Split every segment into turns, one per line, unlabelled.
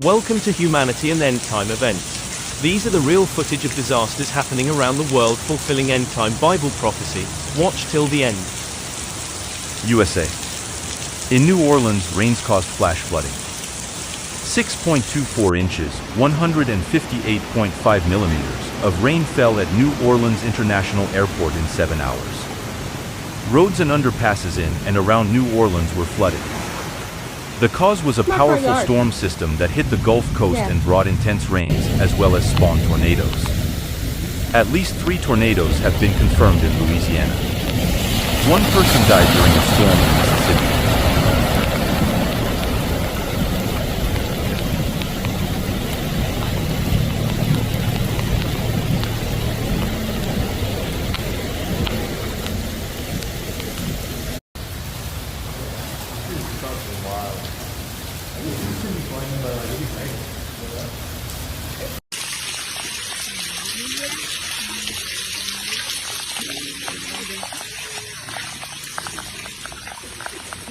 Welcome to Humanity and End Time Events. These are the real footage of disasters happening around the world fulfilling end time Bible prophecy. Watch till the end.
USA. In New Orleans, rains caused flash flooding. 6.24 inches, 158.5 millimeters of rain fell at New Orleans International Airport in 7 hours. Roads and underpasses in and around New Orleans were flooded. The cause was a powerful storm system that hit the Gulf Coast and brought intense rains, as well as spawned tornadoes. At least 3 tornadoes have been confirmed in Louisiana. 1 person died during a storm in Mississippi.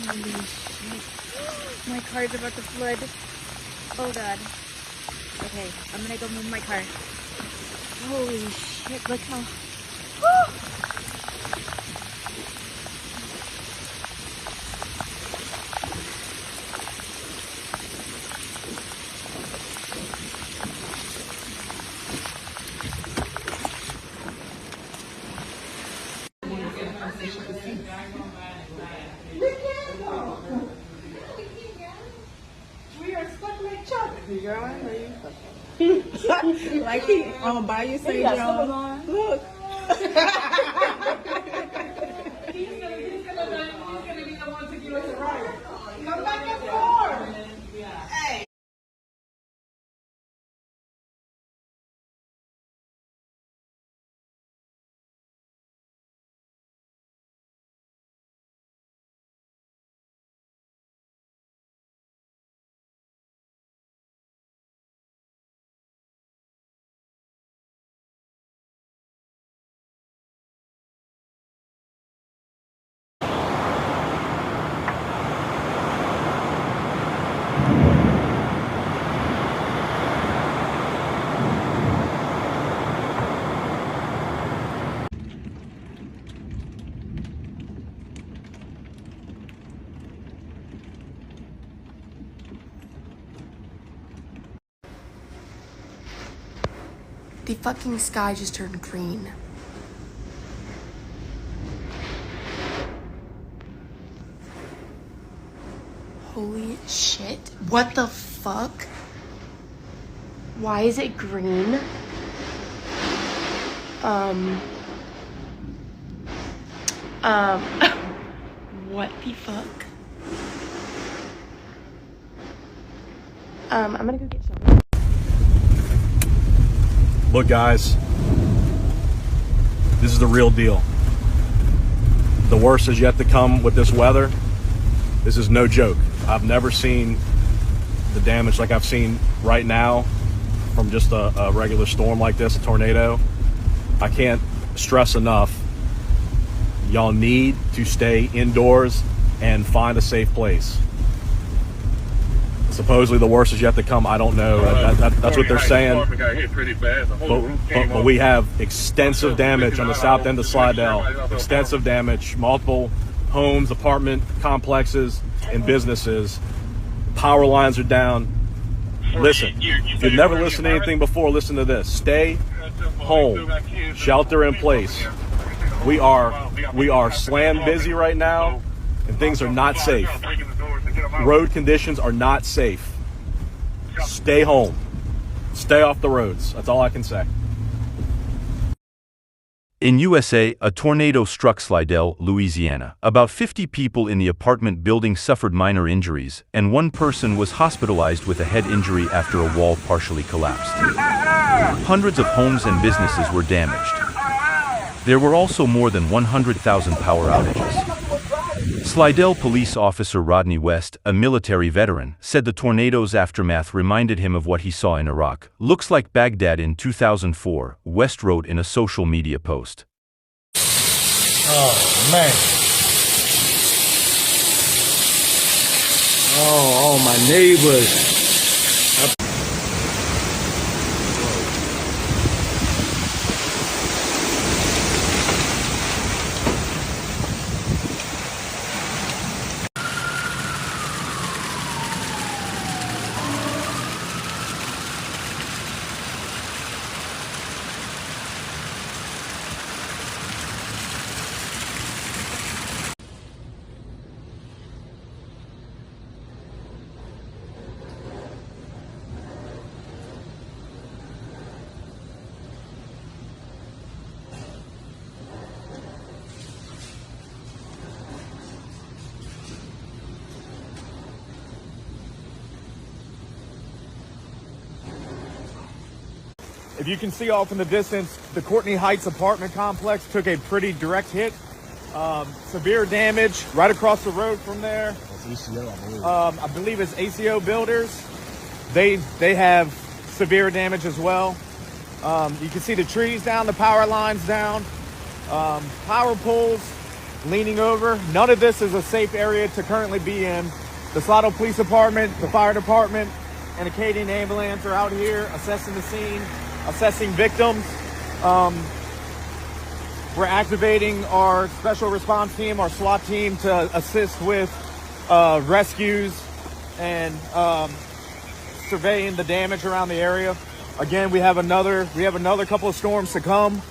Holy shit. My car's about to flood. Oh god. Okay, I'm gonna go move my car. Holy shit, look how... Woo!
We are stuck like Chuck. You going? Like he buy you St. John. Look. He's gonna be the one to give us a ride. Come back and forth. Hey.
The fucking sky just turned green. Holy shit. What the fuck? Why is it green? What the fuck? I'm gonna go get shelter.
Look guys, this is the real deal. The worst is yet to come with this weather. This is no joke. I've never seen the damage like I've seen right now from just a regular storm like this, a tornado. I can't stress enough, y'all need to stay indoors and find a safe place. Supposedly the worst is yet to come. I don't know. That's what they're saying. But we have extensive damage on the south end of Slidell. Extensive damage. Multiple homes, apartment complexes, and businesses. Power lines are down. Listen, if you've never listened to anything before, listen to this. Stay home. Shelter in place. We are slam busy right now, and things are not safe. Road conditions are not safe. Stay home. Stay off the roads. That's all I can say.
In USA, a tornado struck Slidell, Louisiana. About 50 people in the apartment building suffered minor injuries, and 1 person was hospitalized with a head injury after a wall partially collapsed. Hundreds of homes and businesses were damaged. There were also more than 100,000 power outages. Slidell police officer Rodney West, a military veteran, said the tornado's aftermath reminded him of what he saw in Iraq. Looks like Baghdad in 2004, West wrote in a social media post.
Oh, man. Oh, all my neighbors.
If you can see off in the distance, the Courtney Heights apartment complex took a pretty direct hit. Severe damage right across the road from there.
That's ACO, I believe.
I believe it's ACO Builders. They have severe damage as well. You can see the trees down, the power lines down, power poles leaning over. None of this is a safe area to currently be in. The Slidell Police Department, the fire department, and Acadian Ambulance are out here assessing the scene, assessing victims. We're activating our special response team, our SWAT team, to assist with rescues and surveying the damage around the area. Again, we have another couple of storms to come.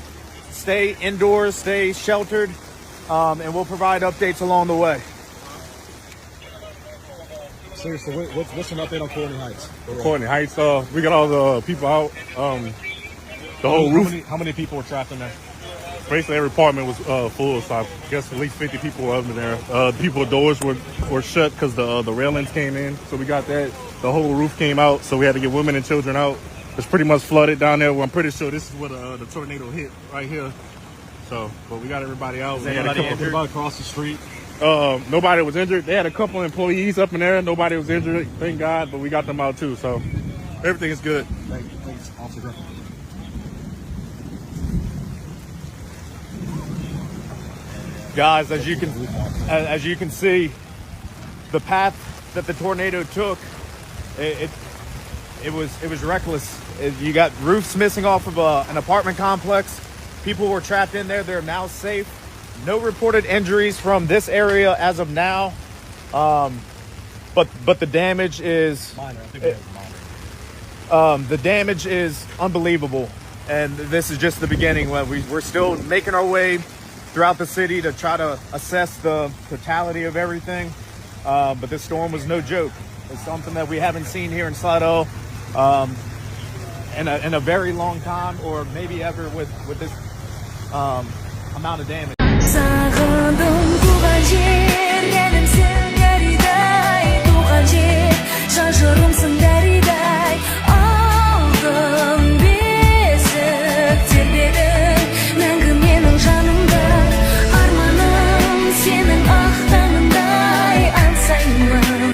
Stay indoors, stay sheltered, and we'll provide updates along the way.
Seriously, what's an update on Courtney Heights?
Courtney Heights, we got all the people out. The whole roof.
How many people were trapped in there?
Basically, every apartment was full, so I guess at least 50 people were up in there. People's doors were shut because the railings came in, so we got that. The whole roof came out, so we had to get women and children out. It's pretty much flooded down there. Well, I'm pretty sure this is where the tornado hit right here. So, but we got everybody out.
Is anybody injured?
Across the street?
Nobody was injured. They had a couple employees up in there. Nobody was injured, thank God, but we got them out too. So everything is good.
Thanks, Officer Griffin.
Guys, as you can see, the path that the tornado took, it was reckless. You got roofs missing off of an apartment complex. People were trapped in there. They're now safe. No reported injuries from this area as of now. But the damage is
Minor. I think it was minor.
the damage is unbelievable, and this is just the beginning. We're still making our way throughout the city to try to assess the totality of everything. But this storm was no joke. It's something that we haven't seen here in Slidell in a very long time, or maybe ever with this amount of damage.
Сағындым туған жер, әлемсің дәридай, туған жер, шашырымсың дәридай, алтын бесік тербедің, мәңгі менің жанымда, арманым сенің ақ таңындай аңсаймын.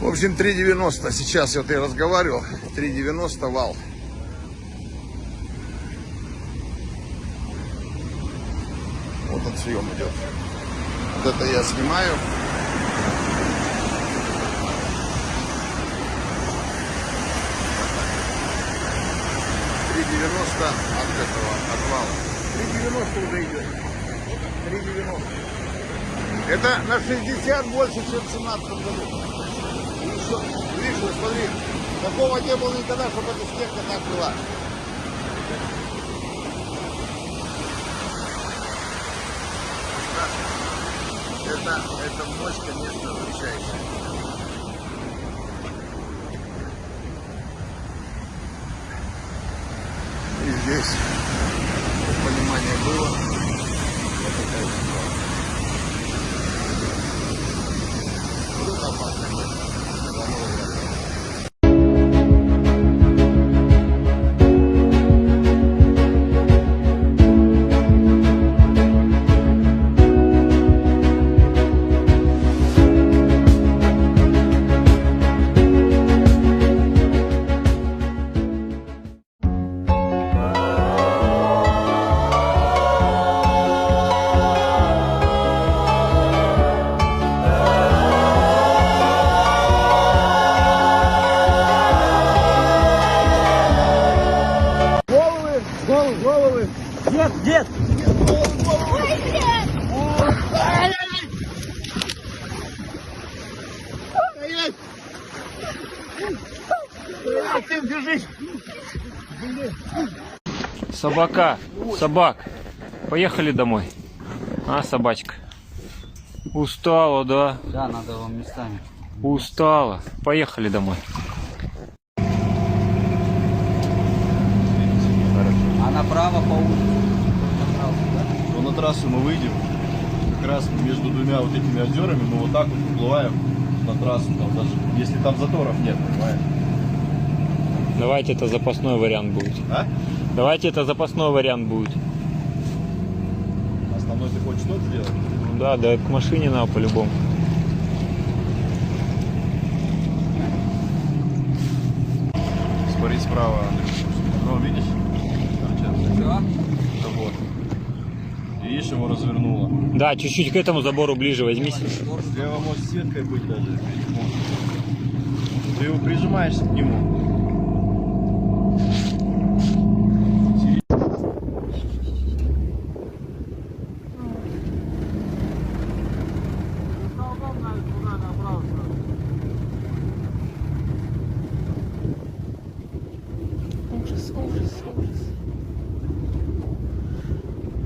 В общем, 3,90. Сейчас вот я разговаривал. 3,90 вал. Вот он съем идет. Вот это я снимаю. От этого отвала. 3,90 уже идет. 3,90. Это на 60 больше, чем в 17 году. И еще, видишь, вот смотри, такого не было никогда, чтобы эта снегка так была. Это мощь, конечно, вращающая. здесь, чтобы понимание было. Вот такая ситуация. Вот это опасное место.
Собака, собак, поехали домой. А, собачка? Устала, да?
Да, надо вам местами.
Устала. Поехали домой.
А направо по улице?
Но на трассу мы выйдем, как раз между двумя вот этими озерами мы вот так вот уплываем на трассу, там даже, если там заторов нет, понимаешь?
Давайте это запасной вариант будет.
А?
Давайте это запасной вариант будет.
Основной ты хочешь что-то сделать?
Ну да, да, к машине надо по-любому.
Смотри справа, Андрюш. Ну, видишь?
Да?
Забор. Видишь, его развернуло.
Да, чуть-чуть к этому забору ближе возьмись.
Слева может сеткой быть даже. Ты его прижимаешься к нему.
Ужас, ужас, ужас.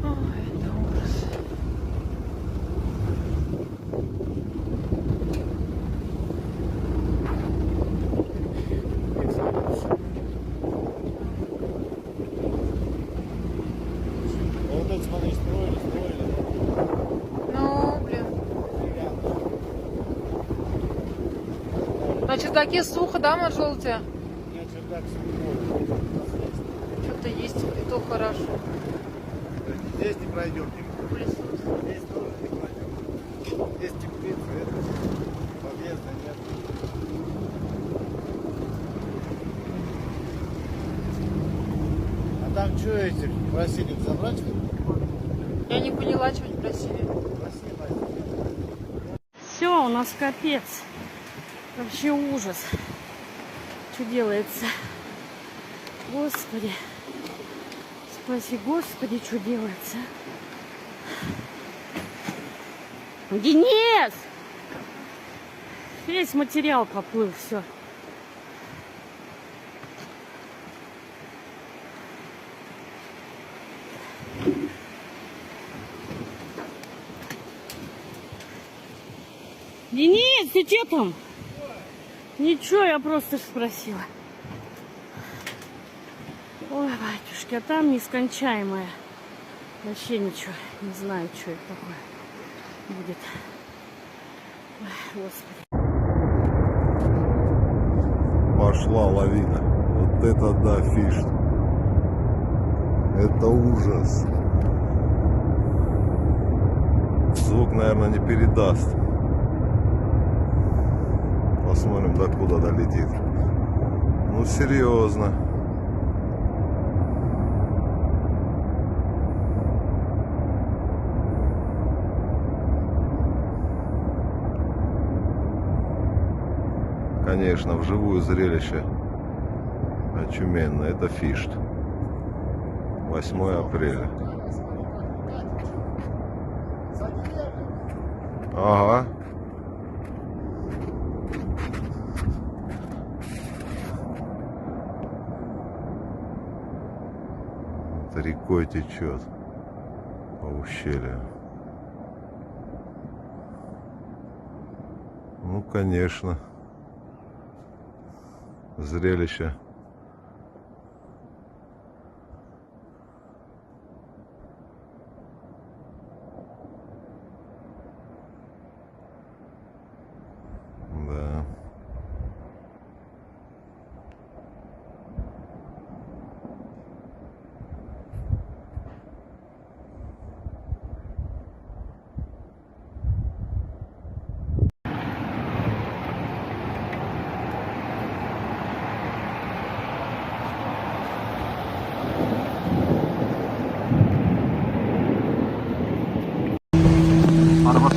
Ой, это ужас.
Вот это, смотри, строили.
Ну, блин. На чердаке сухо, да, Маршрутте?
Нет, чердак
Что-то есть, и то хорошо.
здесь не пройдем. Здесь тоже не пройдем. Здесь теплица, это подъезда нет. А там что этих просили забрать?
Я не поняла, чего они просили.
Все, у нас капец. Вообще ужас. Что делается? Господи. Спаси, Господи, что делается? Денис! Весь материал поплыл, все. Денис, ты что там? Ничего, я просто спросила. Ой, батюшки, а там нескончаемое. Вообще ничего, не знаю, что это такое будет. Ой, Господи.
Пошла лавина. Вот это да, фиш. Это ужас. Звук, наверное, не передаст. Посмотрим, до куда долетит. Ну, серьезно. Конечно, вживую зрелище очуменно. Это Фишт. 8 апреля. Ага. Это рекой течет по ущелью. Ну, конечно. Зрелище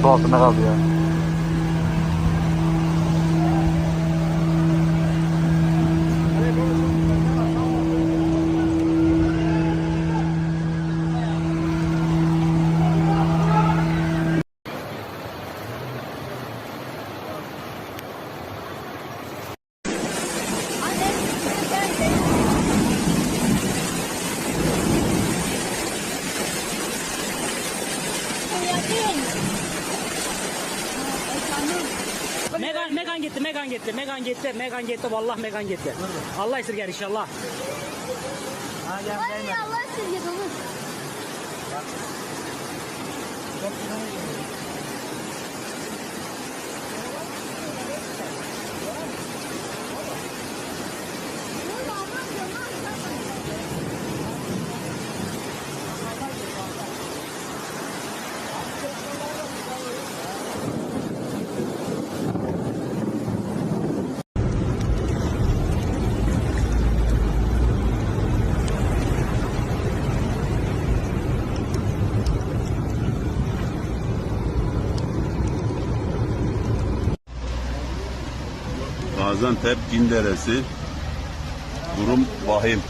su altında kaldı ya.
Megan gitti, vallahi Megan gitti. Allah esirger inşallah.
Allah esirger olur.
Gaziantep Cinderesi, durum vahim.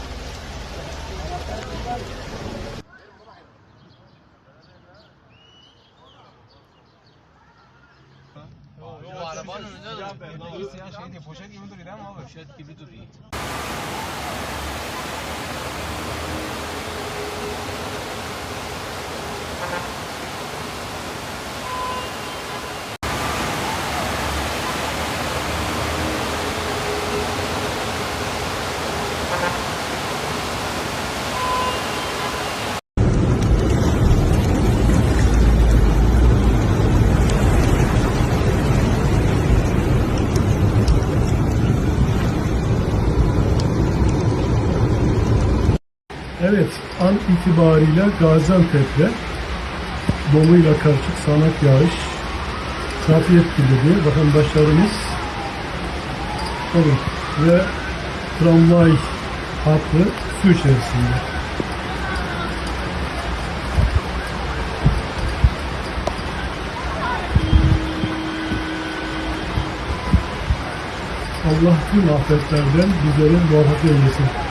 O arabanın önünde siyah şey diye poşet gibi duruyor değil mi abi? Poşet gibi duruyor.
Evet, an itibariyle Gaziantep'te doluyla karışık sağanak yağış trafiği etkiledi. Vatandaşlarımız ve tramvay hattı su içerisinde. Allah tüm afetlerden bizleri muvaffak eylesin.